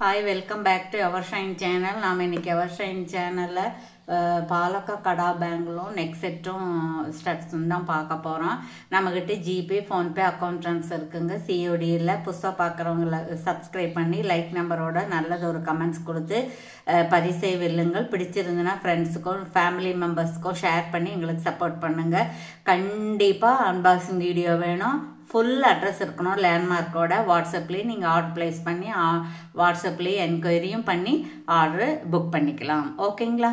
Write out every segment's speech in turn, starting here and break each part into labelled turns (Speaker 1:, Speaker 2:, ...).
Speaker 1: Hi, welcome back to our Shine channel. நாம் இன்னைக்கு our Shine channelல பாலக்கா kara பேங்க்லும் next செட்டும் ஸ்டட்ஸும் தான் பார்க்க போகிறோம். நம்மக்கிட்ட ஜிபே ஃபோன்பே அக்கௌண்ட் ட்ரான்ஸ்ஃபர் இருக்குங்க. சிஓடியில் புதுசாக பார்க்குறவங்கள சப்ஸ்கிரைப் பண்ணி லைக் நம்பரோட நல்லது ஒரு கமெண்ட்ஸ் கொடுத்து பரிசை வெல்லுங்கள். பிடிச்சிருந்துன்னா ஃப்ரெண்ட்ஸுக்கும் ஃபேமிலி மெம்பர்ஸ்க்கும் ஷேர் பண்ணி எங்களுக்கு சப்போர்ட் பண்ணுங்கள். கண்டிப்பாக அன்பாக்சிங் வீடியோ வேணும். ஃபுல் அட்ரஸ் இருக்கணும் லேண்ட்மார்க்கோட. வாட்ஸ்அப்லேயே நீங்கள் ஆர்டர் ப்ளேஸ் பண்ணி வாட்ஸ்அப்லேயே என்கொயரியும் பண்ணி ஆர்டர் புக் பண்ணிக்கலாம். ஓகேங்களா?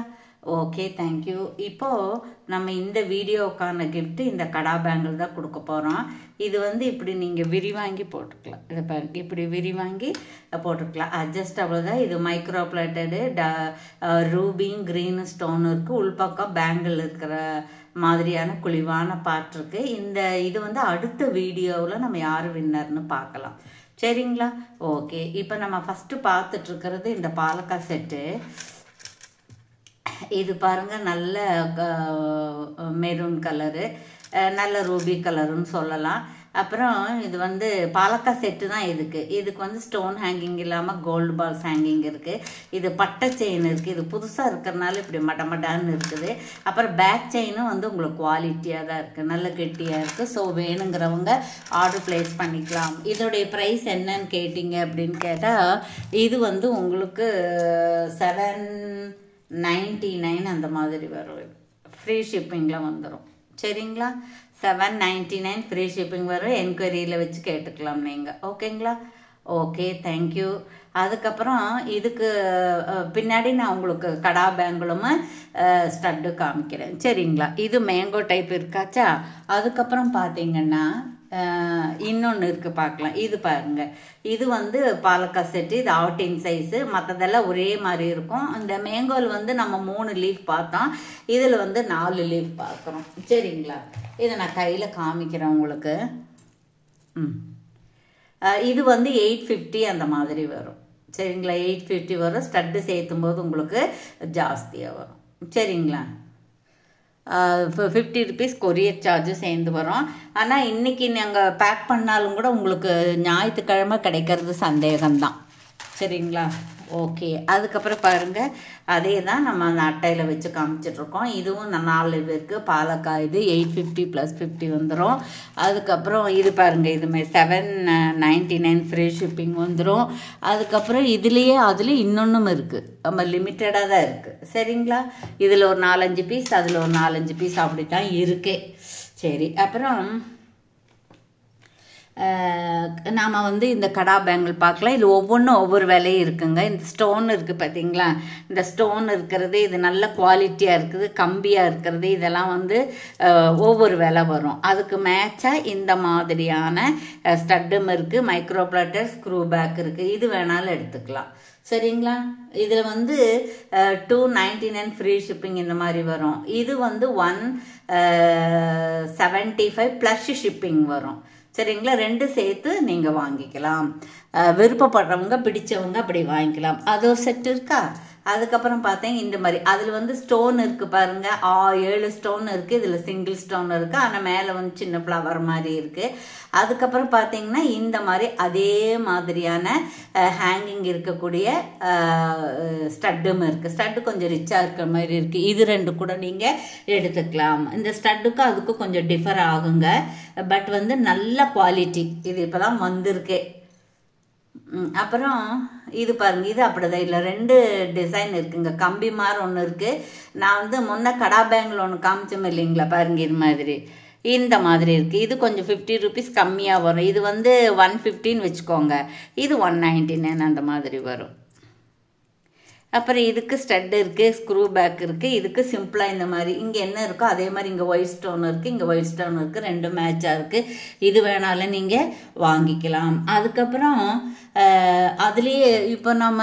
Speaker 1: Okay, thank you. இப்போது நம்ம இந்த வீடியோவுக்கான கிஃப்ட் இந்த கடா பேங்கிள் தான் கொடுக்க போகிறோம். இது இப்படி நீங்கள் விரிவாங்கி போட்டுக்கலாம். இதை பாருங்க, இப்படி விரிவாங்கி போட்டுக்கலாம். அட்ஜஸ்டபிள் தான். இது மைக்ரோ பிளேட்டடு ரூபிங் க்ரீன் ஸ்டோன் இருக்குது. உள்பக்கம் பேங்கிள் இருக்கிற மாதிரியான குழிவான பார்ட் இருக்கு. இது அடுத்த வீடியோவில் நம்ம யார் வின்னர்னு பார்க்கலாம். சரிங்களா? ஓகே, இப்போ நம்ம ஃபஸ்ட்டு பார்த்துட்டு இருக்கிறது இந்த பாலக்கா செட்டு. இது பாருங்க, நல்ல மெரூன் கலரு, நல்ல ரூபி கலருன்னு சொல்லலாம். அப்புறம் இது பாலக்கா செட்டு தான். இதுக்கு ஸ்டோன் ஹேங்கிங் இல்லாமல் கோல்டு பால்ஸ் ஹேங்கிங் இருக்குது. இது பட்டை செயின் இருக்குது. இது புதுசாக இருக்கிறனால இப்படி மடமடான்னு இருக்குது. அப்புறம் பேக் செயினும் உங்களுக்கு குவாலிட்டியாக தான் இருக்குது, நல்ல கெட்டியாக இருக்குது. ஸோ வேணுங்கிறவங்க ஆர்டர் ப்ளேஸ் பண்ணிக்கலாம். இதோடைய ப்ரைஸ் என்னன்னு கேட்டிங்க அப்படின்னு கேட்டால், இது உங்களுக்கு 799 அந்த மாதிரி வரும். ஃப்ரீ ஷிப்பிங்கில் வந்துடும். சரிங்களா? 799 ஃப்ரீ ஷிப்பிங் வரும். என்கொயரியில் வச்சு கேட்டுக்கலாம் நீங்கள். ஓகேங்களா? Okay, thank you. அதுக்கப்புறம் இதுக்கு பின்னாடி நான் உங்களுக்கு கடா பேங்கிளும் ஸ்டட்டு காமிக்கிறேன். சரிங்களா? இது மேங்கோ டைப் இருக்காச்சா. அதுக்கப்புறம் பார்த்தீங்கன்னா இன்னொன்று இருக்குது, பார்க்கலாம். இது பாருங்க, இது பாலக்கா செட்டு. இது 18 சைஸு. மற்றதெல்லாம் ஒரே மாதிரி இருக்கும். இந்த மேங்கோல் நம்ம 3 லீஃப் பார்த்தோம். இதில் 4 லீஃப் பார்க்குறோம். சரிங்களா? இதை நான் கையில் காமிக்கிறேன் உங்களுக்கு. இது 850 அந்த மாதிரி வரும். சரிங்களா? 850 வரும். ஸ்டட்டு சேர்த்தும் போது உங்களுக்கு ஜாஸ்தியாக வரும். சரிங்களா? 50 ருபீஸ் கொரியர் சார்ஜு சேர்ந்து வரும். ஆனால் இன்றைக்கி நாங்கள் பேக் பண்ணாலும் கூட உங்களுக்கு ஞாயிற்றுக்கிழமை கிடைக்கிறது சந்தேகம்தான். சரிங்களா? ஓகே. அதுக்கப்புறம் பாருங்கள், அதே தான் நம்ம அந்த அட்டையில் வச்சு காமிச்சிட்ருக்கோம். இதுவும் 4 இருக்குது. பாலக்காய் இது 850 + 50 வந்துடும். அதுக்கப்புறம் இது பாருங்கள், இதுமாதிரி 799 ஃப்ரீ ஷிப்பிங் வந்துடும். அதுக்கப்புறம் அதுலேயே இன்னொன்றும் இருக்குது. நம்ம லிமிட்டடாக தான் இருக்குது. சரிங்களா? இதில் ஒரு 4-5 பீஸ், அதில் ஒரு 4-5 பீஸ் அப்படி தான் இருக்கே. சரி, அப்புறம் நாம் இந்த கடா பேங்கிள் பார்க்கலாம். இது ஒவ்வொன்றும் ஒவ்வொரு விலையும் இருக்குங்க. இந்த ஸ்டோன் இருக்குது பார்த்தீங்களா? இந்த ஸ்டோன் இருக்கிறது இது நல்ல குவாலிட்டியாக இருக்குது, கம்பியாக இருக்கிறது இதெல்லாம் ஒவ்வொரு விலை வரும். அதுக்கு மேட்சாக இந்த மாதிரியான ஸ்டட்டும் இருக்குது. மைக்ரோ பிளாட்டர் ஸ்க்ரூ பேக் இருக்குது. இது வேணாலும் எடுத்துக்கலாம். சரிங்களா? இதில் 299 ஃப்ரீ ஷிப்பிங் இந்த மாதிரி வரும். இது 175 ப்ளஸ் ஷிப்பிங் வரும். சரிங்களா? 2 சேர்த்து நீங்கள் வாங்கிக்கலாம். விருப்பப்படுறவங்க பிடிச்சவங்க அப்படி வாங்கிக்கலாம். அது ஒரு செட் இருக்கா. அதுக்கப்புறம் பார்த்தீங்க இந்த மாதிரி அதில் ஸ்டோன் இருக்குது பாருங்கள். 7 ஸ்டோன் இருக்குது. இதில் சிங்கிள் ஸ்டோன் இருக்குது. ஆனால் மேலே சின்ன ஃப்ளவர் மாதிரி இருக்குது. அதுக்கப்புறம் பார்த்தீங்கன்னா இந்த மாதிரி அதே மாதிரியான ஹேங்கிங் இருக்கக்கூடிய ஸ்டட்டும் இருக்குது. ஸ்டட்டு கொஞ்சம் ரிச்சாக இருக்கிற மாதிரி இருக்குது. இது 2 கூட நீங்கள் எடுத்துக்கலாம். இந்த ஸ்டட்டுக்கும் அதுக்கும் கொஞ்சம் டிஃபர் ஆகுங்க. பட் நல்ல குவாலிட்டி. இது இப்போ தான் வந்திருக்கு. அப்புறம் இது பாருங்கள், இது அப்படிதான். இல்லை 2 டிசைன் இருக்குங்க. கம்பி மாதிரி ஒன்று இருக்குது. நான் முன்ன கடா பேங்கில் ஒன்று காமிச்சோம் இல்லைங்களா? பாருங்கள், இது மாதிரி இந்த மாதிரி இருக்குது. இது கொஞ்சம் 50 ருபீஸ் கம்மியாக வரும். இது 115 வச்சுக்கோங்க. இது 199 அந்த மாதிரி வரும். அப்புறம் இதுக்கு ஸ்டட் இருக்குது, ஸ்க்ரூ பேக் இருக்குது. இதுக்கு சிம்பிளாக இந்த மாதிரி இங்கே என்ன இருக்கோ அதே மாதிரி இங்கே ஒயிட் ஸ்டோன் இருக்குது, இங்கே ஒயிட் ஸ்டோன் இருக்குது. 2 மேட்சாக இருக்குது. இது வேணாலும் நீங்கள் வாங்கிக்கலாம். அதுக்கப்புறம் அதுலேயே இப்போ நம்ம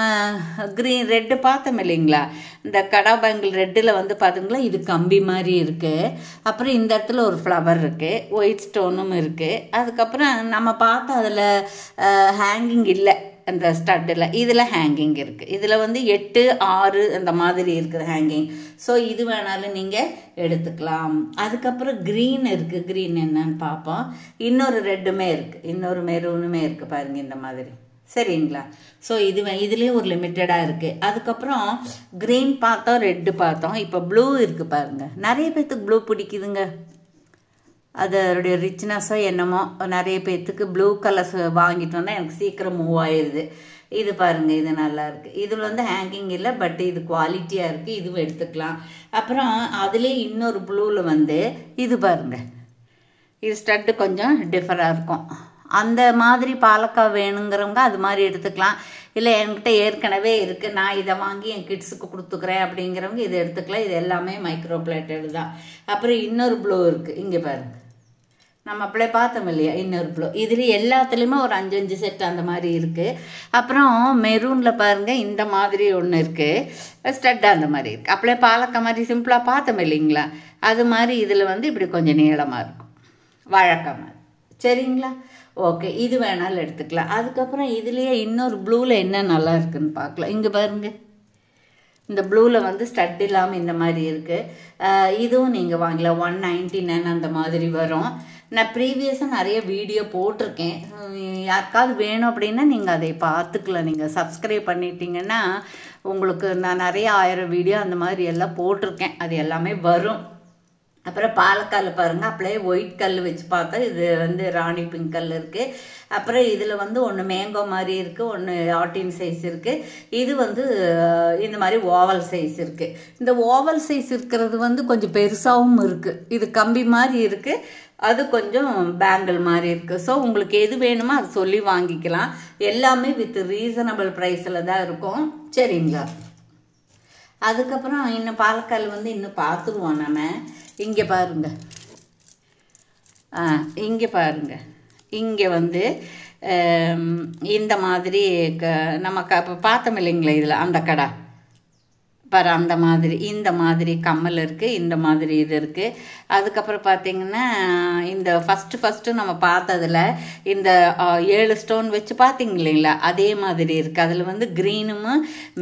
Speaker 1: ரெட்டு பார்த்தோம் இல்லைங்களா? இந்த கடா பேங்கிள் ரெட்டில் பார்த்தீங்களா, இது கம்பி மாதிரி இருக்குது. அப்புறம் இந்த இடத்துல ஒரு ஃப்ளவர் இருக்குது, ஒயிட் ஸ்டோனும் இருக்குது. அதுக்கப்புறம் நம்ம பார்த்தா அதில் ஹேங்கிங் இல்லை. அந்த ஸ்டட்டில் இதில் ஹேங்கிங் இருக்குது. இதில் 8, 6 அந்த மாதிரி இருக்குது ஹேங்கிங். ஸோ இது வேணாலும் நீங்கள் எடுத்துக்கலாம். அதுக்கப்புறம் க்ரீன் இருக்குது. க்ரீன் என்னன்னு பார்ப்போம். இன்னொரு ரெட்டுமே இருக்குது, இன்னொரு மெரூனுமே இருக்குது பாருங்கள். இந்த மாதிரி சரிங்களா? ஸோ இதுலேயே ஒரு லிமிட்டடாக இருக்குது. அதுக்கப்புறம் க்ரீன் பார்த்தோம், ரெட்டு பார்த்தோம், இப்போ ப்ளூ இருக்குது பாருங்கள். நிறைய பேர்த்துக்கு ப்ளூ பிடிக்குதுங்க. அதோடைய ரிச்னஸோ என்னமோ நிறைய பேர்த்துக்கு ப்ளூ கலர்ஸ் வாங்கிட்டு வந்தால் எனக்கு சீக்கிரம் மூவ் ஆயிடுது. இது பாருங்கள், இது நல்லா இருக்குது. இதில் வந்து ஹேங்கிங் இல்லை, பட் இது குவாலிட்டியாக இருக்குது, இதுவும் எடுத்துக்கலாம். அப்புறம் அதுலேயே இன்னொரு ப்ளூவில் வந்து இது பாருங்கள், இது ஸ்டட்டு கொஞ்சம் டிஃபராக இருக்கும். அந்த மாதிரி பாலக்காய் வேணுங்கிறவங்க அது மாதிரி எடுத்துக்கலாம். இல்லை என்கிட்ட ஏற்கனவே இருக்குது, நான் இதை வாங்கி என் கிட்ஸுக்கு கொடுத்துக்கிறேன் அப்படிங்கிறவங்க இதை எடுத்துக்கலாம். இது எல்லாமே மைக்ரோ பிளேட்டட் தான். அப்புறம் இன்னொரு ப்ளூ இருக்குது, இங்கே பாருங்கள், நம்ம அப்படியே பார்த்தோம் இல்லையா, இன்னொரு ப்ளூ. இதில் எல்லாத்துலேயுமே ஒரு 5 செட் அந்த மாதிரி இருக்குது. அப்புறம் மெரூனில் பாருங்கள், இந்த மாதிரி ஒன்று இருக்குது, ஸ்டட் அந்த மாதிரி இருக்குது. அப்படியே பாலக்காய் மாதிரி சிம்பிளாக பார்த்தோம் இல்லைங்களா, அது மாதிரி இதில் வந்து இப்படி கொஞ்சம் நீளமாக இருக்கும், வாழைக்காய் மாதிரி. சரிங்களா? ஓகே, இது வேணாலும் எடுத்துக்கலாம். அதுக்கப்புறம் இதுலேயே இன்னொரு ப்ளூவில் என்ன நல்லா இருக்குன்னு பார்க்கலாம். இங்கே பாருங்கள், இந்த ப்ளூவில் வந்து ஸ்டட் இல்லாமல் இந்த மாதிரி இருக்குது. இதுவும் நீங்கள் வாங்கலாம். 199 அந்த மாதிரி வரும். நான் ப்ரீவியஸாக நிறைய வீடியோ போட்டிருக்கேன். யாருக்காவது வேணும் அப்படின்னா நீங்கள் அதை பார்த்துக்கலாம். நீங்கள் சப்ஸ்கிரைப் பண்ணிட்டீங்கன்னா உங்களுக்கு நான் நிறைய 1000 வீடியோ அந்த மாதிரி எல்லாம் போட்டிருக்கேன், அது எல்லாமே வரும். அப்புறம் பாலக்காயில் பாருங்கள், அப்படியே ஒயிட் கல் வச்சு பார்த்தா இது வந்து ராணி பிங்க் கல் இருக்குது. அப்புறம் இதில் வந்து ஒன்று மேங்கோ மாதிரி இருக்குது, ஒன்று ஆட்டின் சைஸ் இருக்குது. இது வந்து இந்த மாதிரி ஓவல் சைஸ் இருக்குது. இந்த ஓவல் சைஸ் இருக்கிறது வந்து கொஞ்சம் பெருசாகவும் இருக்குது. இது கம்பி மாதிரி இருக்குது, அது கொஞ்சம் பேங்கிள் மாதிரி இருக்குது. ஸோ உங்களுக்கு எது வேணுமோ அது சொல்லி வாங்கிக்கலாம். எல்லாமே வித் ரீசனபிள் ப்ரைஸில் தான் இருக்கும். சரிங்களா? அதுக்கப்புறம் இன்னும் பாலக்கால் வந்து இன்னும் பார்த்துருவோம் நம்ம. இங்கே பாருங்க, இங்கே பாருங்க, இங்கே வந்து இந்த மாதிரி நமக்கு அப்போ பார்த்தோம் இல்லைங்களா, இதில் அந்த கடை பாரு, அந்த மாதிரி இந்த மாதிரி கம்மல் இருக்குது, இந்த மாதிரி இது இருக்குது. அதுக்கப்புறம் பார்த்திங்கன்னா இந்த ஃபஸ்ட்டு நம்ம பார்த்ததில் இந்த 7 ஸ்டோன் வச்சு பார்த்திங்க இல்லைங்களா, அதே மாதிரி இருக்குது. அதில் வந்து க்ரீனும்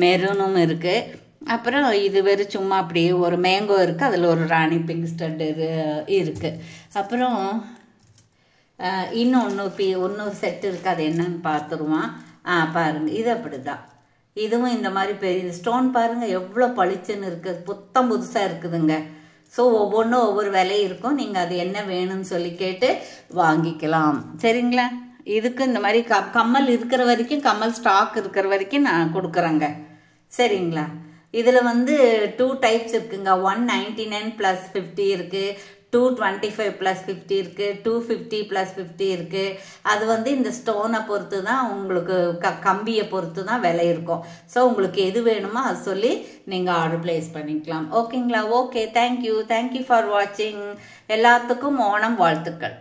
Speaker 1: மெரூனும் இருக்குது. அப்புறம் இது வெறும் சும்மா அப்படியே ஒரு மேங்கோ இருக்குது, அதில் ஒரு ராணி பிங்க் ஸ்டட் இருக்குது. அப்புறம் இன்னொரு செட்டு இருக்குது, அது என்னன்னு பார்த்துருவான். பாருங்கள், இது அப்படி தான். இதுவும் இந்த மாதிரி பெரிய ஸ்டோன் பாருங்கள் எவ்வளோ பளிச்சுன்னு இருக்குது, புதுசாக இருக்குதுங்க. ஸோ ஒவ்வொன்றும் ஒவ்வொரு விலை இருக்கும். நீங்கள் அது என்ன வேணும்னு சொல்லி கேட்டு வாங்கிக்கலாம். சரிங்களா? இதுக்கு இந்த மாதிரி கம்மல் இருக்கிற வரைக்கும், கம்மல் ஸ்டாக் இருக்கிற வரைக்கும் நான் கொடுக்குறேங்க. சரிங்களா? இதில் வந்து 2 டைப்ஸ் இருக்குங்க. 199 + 50 இருக்குது, 225 + 50 இருக்குது, 250 + 50 இருக்குது. அது வந்து இந்த ஸ்டோனை பொறுத்து தான், உங்களுக்கு கம்பியை பொறுத்து தான் விலை இருக்கும். ஸோ உங்களுக்கு எது வேணுமோ அது சொல்லி நீங்கள் ஆர்டர் ப்ளேஸ் பண்ணிக்கலாம். ஓகேங்களா? ஓகே, தேங்க்யூ ஃபார் வாட்சிங். எல்லாத்துக்கும் ஓணம் வாழ்த்துக்கள்.